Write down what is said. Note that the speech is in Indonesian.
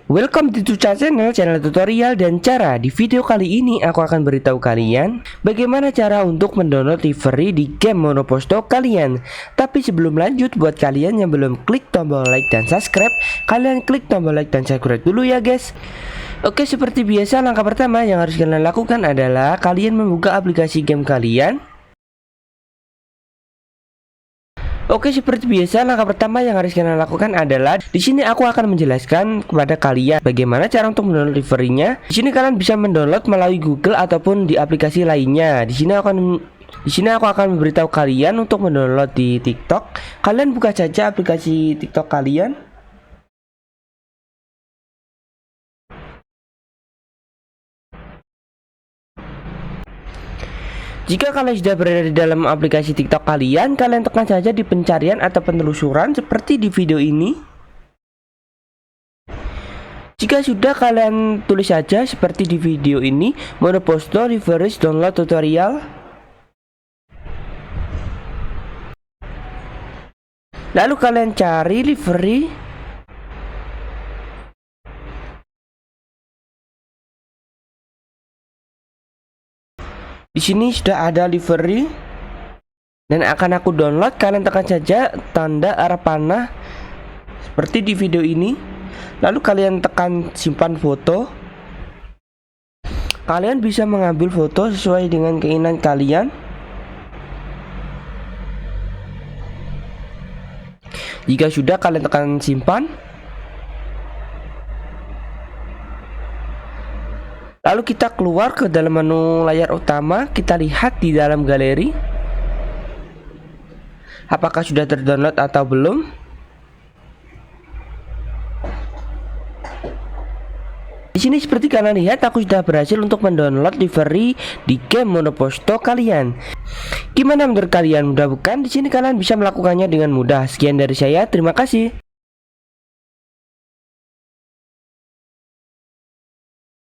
Welcome to Tuca channel tutorial dan cara. Di video kali ini aku akan beritahu kalian bagaimana cara untuk mendownload livery di game Monoposto kalian. Tapi sebelum lanjut, buat kalian yang belum klik tombol like dan subscribe, kalian klik tombol like dan subscribe dulu ya guys. Oke, seperti biasa langkah pertama yang harus kalian lakukan adalah kalian membuka aplikasi game kalian. Oke, seperti biasa langkah pertama yang harus kalian lakukan adalah di sini aku akan menjelaskan kepada kalian bagaimana cara untuk mendownload liverynya. Di sini kalian bisa mendownload melalui Google ataupun di aplikasi lainnya. Di sini aku akan memberitahu kalian untuk mendownload di TikTok. Kalian buka saja aplikasi TikTok kalian. Jika kalian sudah berada di dalam aplikasi TikTok kalian tekan saja di pencarian atau penelusuran seperti di video ini. Jika sudah, kalian tulis saja seperti di video ini, Monoposto livery download tutorial. Lalu kalian cari livery. Di sini sudah ada livery dan akan aku download. Kalian tekan saja tanda arah panah seperti di video ini. Lalu kalian tekan simpan foto. Kalian bisa mengambil foto sesuai dengan keinginan kalian. Jika sudah, kalian tekan simpan. Lalu kita keluar ke dalam menu layar utama, kita lihat di dalam galeri apakah sudah terdownload atau belum. Di sini seperti kalian lihat, aku sudah berhasil untuk mendownload livery di game Monoposto kalian. Gimana menurut kalian, mudah bukan? Di sini kalian bisa melakukannya dengan mudah. Sekian dari saya, terima kasih.